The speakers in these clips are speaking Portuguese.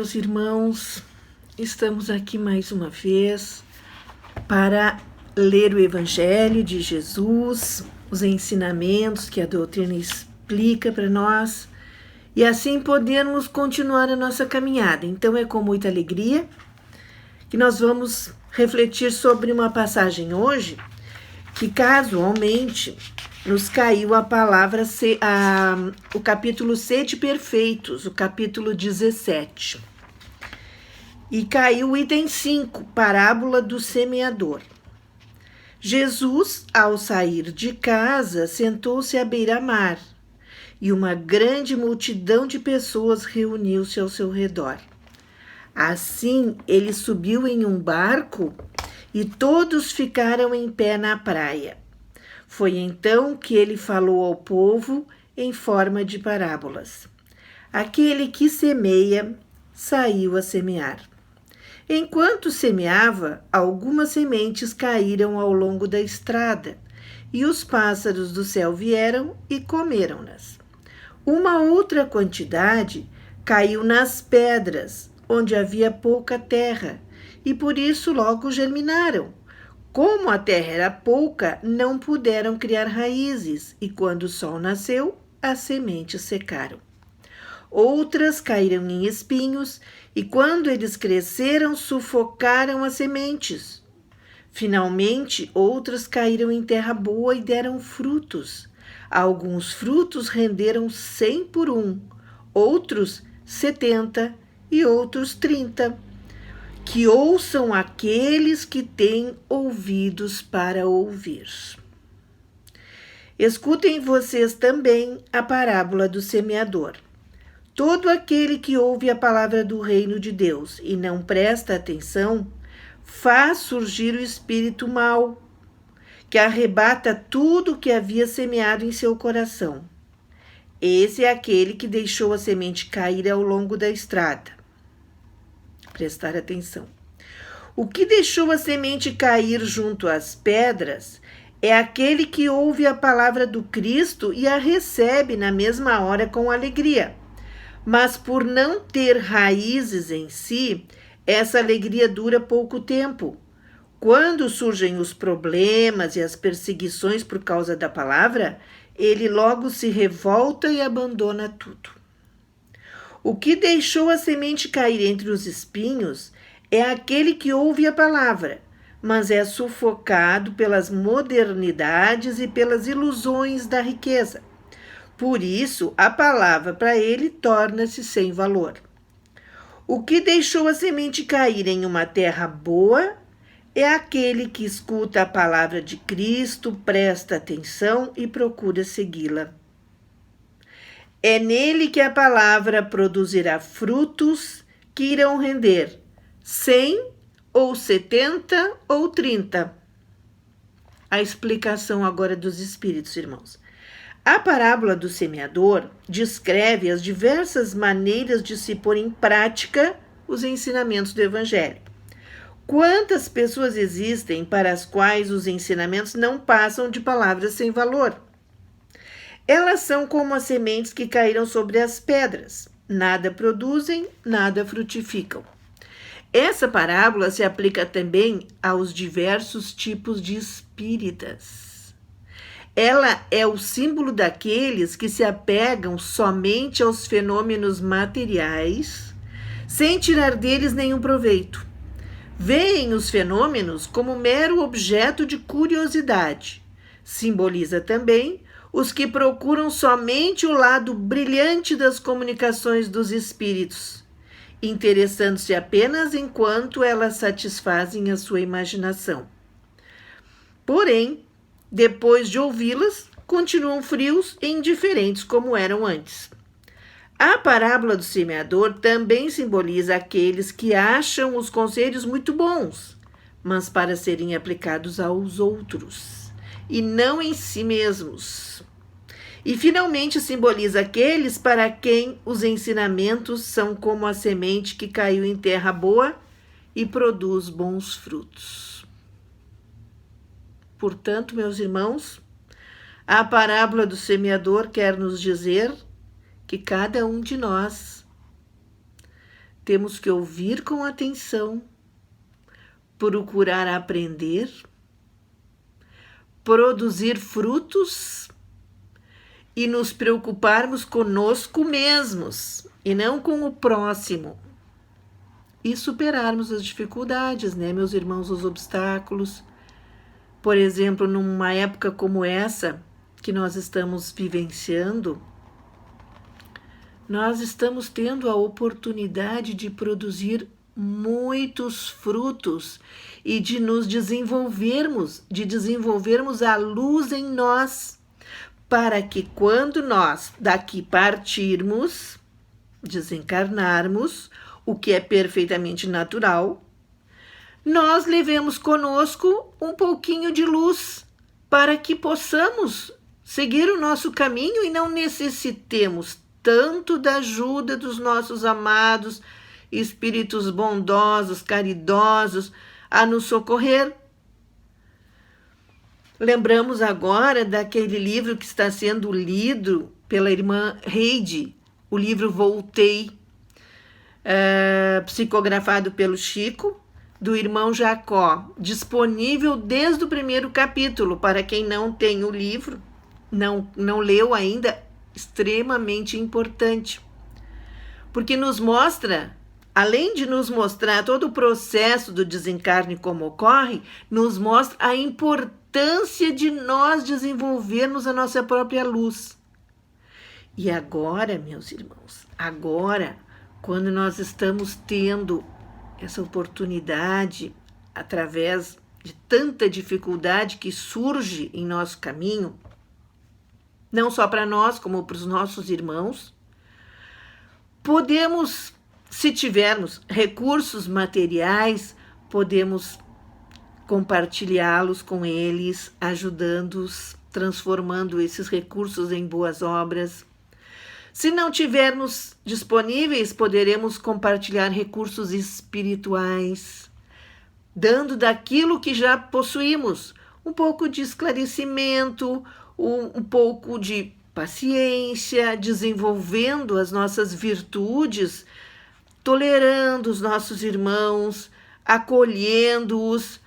meus irmãos, estamos aqui mais uma vez para ler o Evangelho de Jesus, os ensinamentos que a doutrina explica para nós e assim podermos continuar a nossa caminhada. Então é com muita alegria que nós vamos refletir sobre uma passagem hoje que casualmente nos caiu a palavra, o capítulo Sede Perfeitos, o capítulo 17. E caiu o item 5, parábola do semeador. Jesus, ao sair de casa, sentou-se à beira-mar, e uma grande multidão de pessoas reuniu-se ao seu redor. Assim, ele subiu em um barco e todos ficaram em pé na praia. Foi então que ele falou ao povo em forma de parábolas. Aquele que semeia saiu a semear. Enquanto semeava, algumas sementes caíram ao longo da estrada, e os pássaros do céu vieram e comeram-nas. Uma outra quantidade caiu nas pedras, onde havia pouca terra, e por isso logo germinaram. Como a terra era pouca, não puderam criar raízes, e quando o sol nasceu, as sementes secaram. Outras caíram em espinhos, e quando eles cresceram, sufocaram as sementes. Finalmente, outras caíram em terra boa e deram frutos. Alguns frutos renderam 100 por um, outros 70 e outros 30. Que ouçam aqueles que têm ouvidos para ouvir. Escutem vocês também a parábola do semeador. Todo aquele que ouve a palavra do reino de Deus e não presta atenção, faz surgir o espírito mau, que arrebata tudo o que havia semeado em seu coração. Esse é aquele que deixou a semente cair ao longo da estrada. Prestar atenção. O que deixou a semente cair junto às pedras é aquele que ouve a palavra do Cristo e a recebe na mesma hora com alegria. Mas por não ter raízes em si, essa alegria dura pouco tempo. Quando surgem os problemas e as perseguições por causa da palavra, ele logo se revolta e abandona tudo. O que deixou a semente cair entre os espinhos é aquele que ouve a palavra, mas é sufocado pelas modernidades e pelas ilusões da riqueza. Por isso, a palavra para ele torna-se sem valor. O que deixou a semente cair em uma terra boa é aquele que escuta a palavra de Cristo, presta atenção e procura segui-la. É nele que a palavra produzirá frutos que irão render 100 ou 70 ou 30. A explicação agora dos espíritos, irmãos. A parábola do semeador descreve as diversas maneiras de se pôr em prática os ensinamentos do Evangelho. Quantas pessoas existem para as quais os ensinamentos não passam de palavras sem valor? Elas são como as sementes que caíram sobre as pedras. Nada produzem, nada frutificam. Essa parábola se aplica também aos diversos tipos de espíritas. Ela é o símbolo daqueles que se apegam somente aos fenômenos materiais, sem tirar deles nenhum proveito. Veem os fenômenos como mero objeto de curiosidade. Simboliza também os que procuram somente o lado brilhante das comunicações dos espíritos, interessando-se apenas enquanto elas satisfazem a sua imaginação. Porém, depois de ouvi-las, continuam frios e indiferentes como eram antes. A parábola do semeador também simboliza aqueles que acham os conselhos muito bons, mas para serem aplicados aos outros, e não em si mesmos. E, finalmente, simboliza aqueles para quem os ensinamentos são como a semente que caiu em terra boa e produz bons frutos. Portanto, meus irmãos, a parábola do semeador quer nos dizer que cada um de nós temos que ouvir com atenção, procurar aprender, produzir frutos e nos preocuparmos conosco mesmos e não com o próximo. E superarmos as dificuldades, né, meus irmãos, os obstáculos. Por exemplo, numa época como essa que nós estamos vivenciando, nós estamos tendo a oportunidade de produzir muitos frutos e de nos desenvolvermos a luz em nós, para que quando nós daqui partirmos, desencarnarmos, o que é perfeitamente natural, nós levemos conosco um pouquinho de luz para que possamos seguir o nosso caminho e não necessitemos tanto da ajuda dos nossos amados espíritos bondosos, caridosos, a nos socorrer. Lembramos agora daquele livro que está sendo lido pela irmã Heide, o livro Voltei, psicografado pelo Chico, do irmão Jacó, disponível desde o primeiro capítulo, para quem não tem o livro, não leu ainda, extremamente importante, porque nos mostra, além de nos mostrar todo o processo do desencarne como ocorre, nos mostra a importância de nós desenvolvermos a nossa própria luz. E agora, meus irmãos, quando nós estamos tendo essa oportunidade, através de tanta dificuldade que surge em nosso caminho, não só para nós, como para os nossos irmãos, podemos, se tivermos recursos materiais, podemos compartilhá-los com eles, ajudando-os, transformando esses recursos em boas obras. Se não tivermos disponíveis, poderemos compartilhar recursos espirituais, dando daquilo que já possuímos, um pouco de esclarecimento, um pouco de paciência, desenvolvendo as nossas virtudes, tolerando os nossos irmãos, acolhendo-os,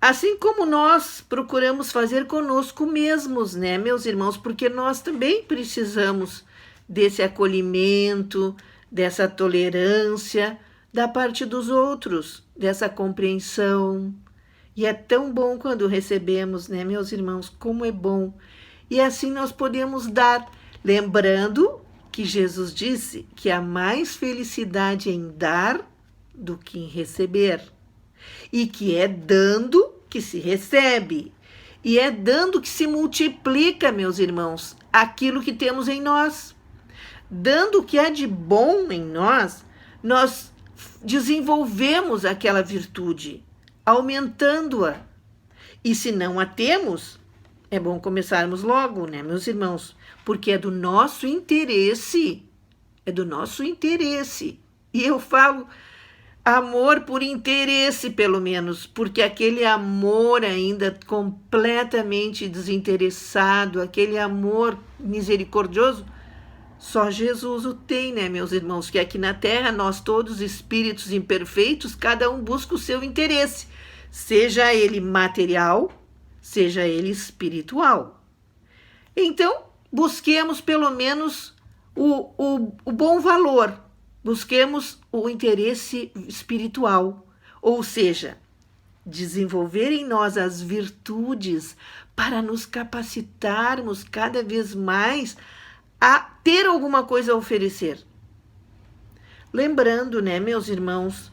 assim como nós procuramos fazer conosco mesmos, né, meus irmãos? Porque nós também precisamos desse acolhimento, dessa tolerância da parte dos outros, dessa compreensão. E é tão bom quando recebemos, né, meus irmãos? Como é bom. E assim nós podemos dar, lembrando que Jesus disse que há mais felicidade em dar do que em receber. E que é dando que se recebe. E é dando que se multiplica, meus irmãos, aquilo que temos em nós. Dando o que é de bom em nós, nós desenvolvemos aquela virtude, aumentando-a. E se não a temos, é bom começarmos logo, né, meus irmãos? Porque é do nosso interesse. E eu falo amor por interesse, pelo menos, porque aquele amor ainda completamente desinteressado, aquele amor misericordioso, só Jesus o tem, né, meus irmãos? Que aqui na Terra, nós todos, espíritos imperfeitos, cada um busca o seu interesse, seja ele material, seja ele espiritual. Então, busquemos pelo menos o bom valor, busquemos o interesse espiritual, ou seja, desenvolver em nós as virtudes para nos capacitarmos cada vez mais a ter alguma coisa a oferecer. Lembrando, né, meus irmãos,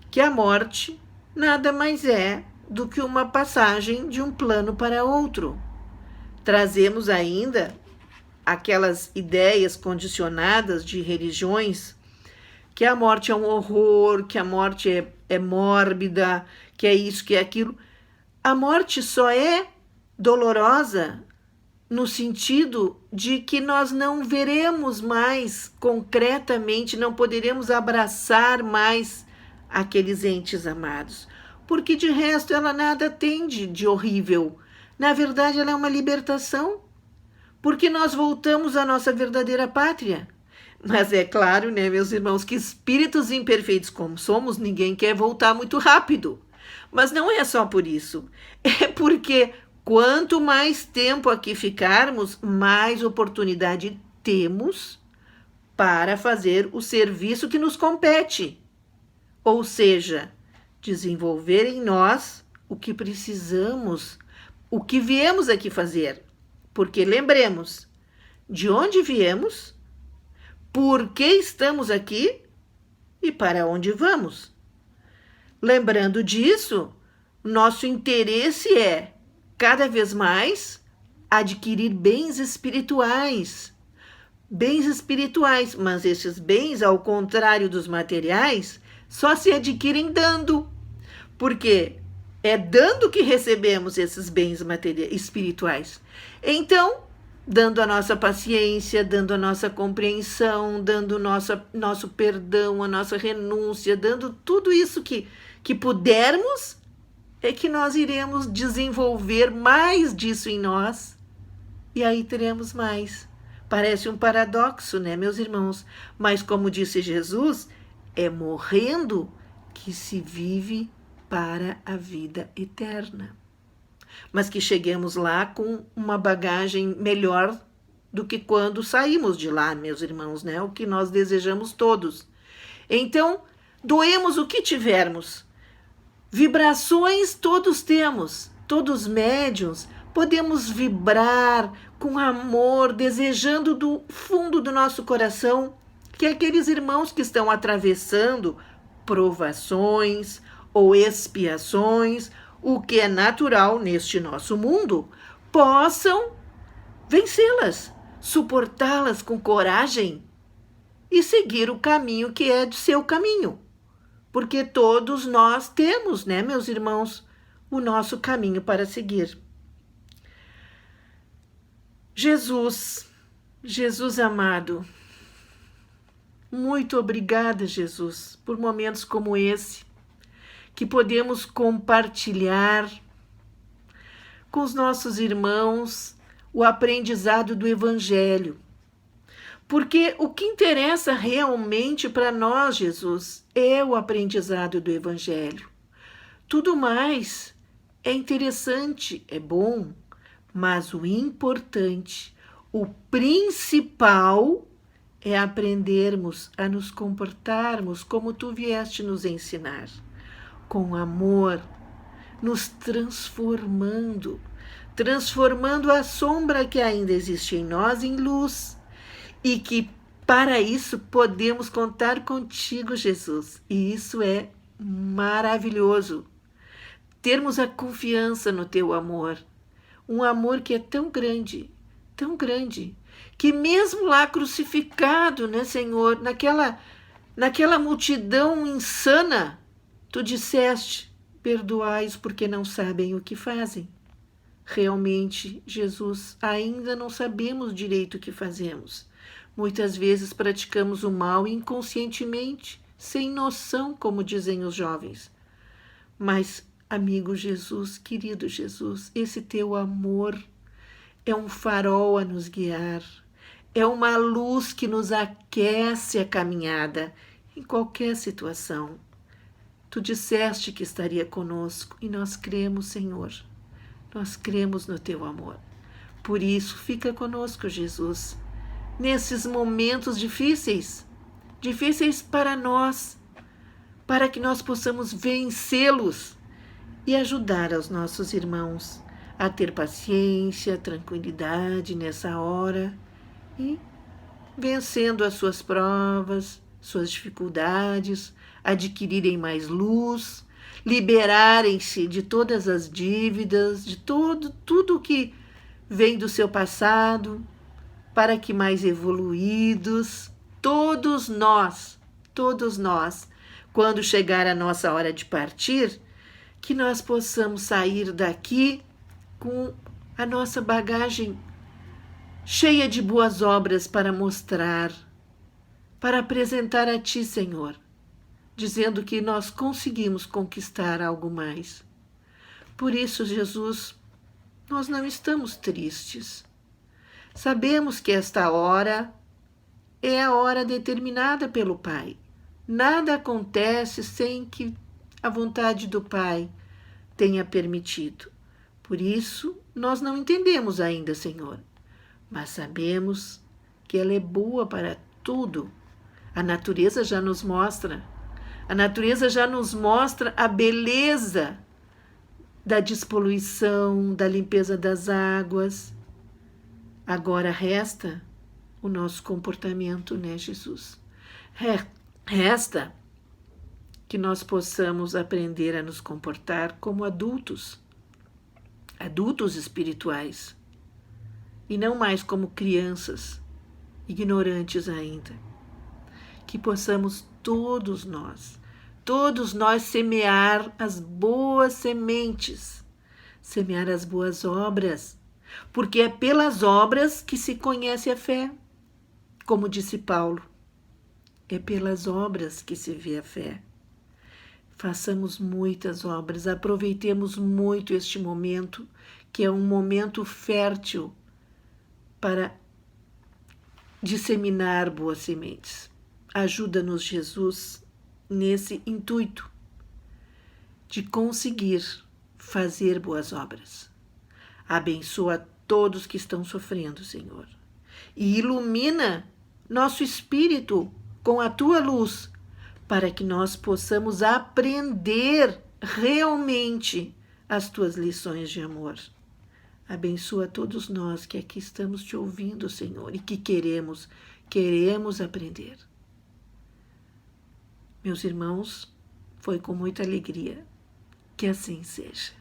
que a morte nada mais é do que uma passagem de um plano para outro. Trazemos ainda aquelas ideias condicionadas de religiões que a morte é um horror, que a morte é mórbida, que é isso, que é aquilo. A morte só é dolorosa no sentido de que nós não veremos mais concretamente, não poderemos abraçar mais aqueles entes amados, porque de resto ela nada tem de horrível. Na verdade, ela é uma libertação, porque nós voltamos à nossa verdadeira pátria. Mas é claro, né, meus irmãos, que espíritos imperfeitos como somos, ninguém quer voltar muito rápido. Mas não é só por isso. É porque quanto mais tempo aqui ficarmos, mais oportunidade temos para fazer o serviço que nos compete. Ou seja, desenvolver em nós o que precisamos, o que viemos aqui fazer. Porque lembremos, de onde viemos, por que estamos aqui e para onde vamos. Lembrando disso, nosso interesse é, cada vez mais, adquirir bens espirituais. Bens espirituais, mas esses bens, ao contrário dos materiais, só se adquirem dando. Porque é dando que recebemos esses bens espirituais. Então, dando a nossa paciência, dando a nossa compreensão, dando nosso perdão, a nossa renúncia, dando tudo isso que pudermos, é que nós iremos desenvolver mais disso em nós e aí teremos mais. Parece um paradoxo, né, meus irmãos? Mas como disse Jesus, é morrendo que se vive para a vida eterna. Mas que cheguemos lá com uma bagagem melhor do que quando saímos de lá, meus irmãos, né? O que nós desejamos todos. Então, doemos o que tivermos. Vibrações todos temos, todos médiuns, podemos vibrar com amor, desejando do fundo do nosso coração que aqueles irmãos que estão atravessando provações ou expiações, o que é natural neste nosso mundo, possam vencê-las, suportá-las com coragem e seguir o caminho que é do seu caminho. Porque todos nós temos, né, meus irmãos, o nosso caminho para seguir. Jesus amado, muito obrigada, Jesus, por momentos como esse, que podemos compartilhar com os nossos irmãos o aprendizado do Evangelho. Porque o que interessa realmente para nós, Jesus, é o aprendizado do Evangelho. Tudo mais é interessante, é bom, mas o importante, o principal, é aprendermos a nos comportarmos como tu vieste nos ensinar, com amor, nos transformando a sombra que ainda existe em nós em luz. E que para isso podemos contar contigo, Jesus. E isso é maravilhoso. Termos a confiança no teu amor. Um amor que é tão grande, que mesmo lá crucificado, né, Senhor, naquela multidão insana, tu disseste, perdoai-os porque não sabem o que fazem. Realmente, Jesus, ainda não sabemos direito o que fazemos. Muitas vezes praticamos o mal inconscientemente, sem noção, como dizem os jovens. Mas, amigo Jesus, querido Jesus, esse teu amor é um farol a nos guiar, é uma luz que nos aquece a caminhada em qualquer situação. Tu disseste que estaria conosco e nós cremos, Senhor. Nós cremos no teu amor. Por isso, fica conosco, Jesus, nesses momentos difíceis para nós, para que nós possamos vencê-los e ajudar aos nossos irmãos a ter paciência, tranquilidade nessa hora e vencendo as suas provas, suas dificuldades, adquirirem mais luz, liberarem-se de todas as dívidas, de tudo que vem do seu passado, para que mais evoluídos, todos nós, quando chegar a nossa hora de partir, que nós possamos sair daqui com a nossa bagagem cheia de boas obras para mostrar, para apresentar a Ti, Senhor, dizendo que nós conseguimos conquistar algo mais. Por isso, Jesus, nós não estamos tristes. Sabemos que esta hora é a hora determinada pelo Pai. Nada acontece sem que a vontade do Pai tenha permitido. Por isso, nós não entendemos ainda, Senhor, mas sabemos que ela é boa para tudo. A natureza já nos mostra. A natureza já nos mostra a beleza da despoluição, da limpeza das águas. Agora resta o nosso comportamento, né, Jesus? Resta que nós possamos aprender a nos comportar como adultos espirituais, e não mais como crianças, ignorantes ainda. Que possamos todos nós semear as boas sementes, semear as boas obras, porque é pelas obras que se conhece a fé. Como disse Paulo, é pelas obras que se vê a fé. Façamos muitas obras, aproveitemos muito este momento, que é um momento fértil para disseminar boas sementes. Ajuda-nos, Jesus, nesse intuito de conseguir fazer boas obras. Abençoa todos que estão sofrendo, Senhor, e ilumina nosso espírito com a tua luz, para que nós possamos aprender realmente as tuas lições de amor. Abençoa todos nós que aqui estamos te ouvindo, Senhor, e que queremos aprender. Meus irmãos, foi com muita alegria. Que assim seja.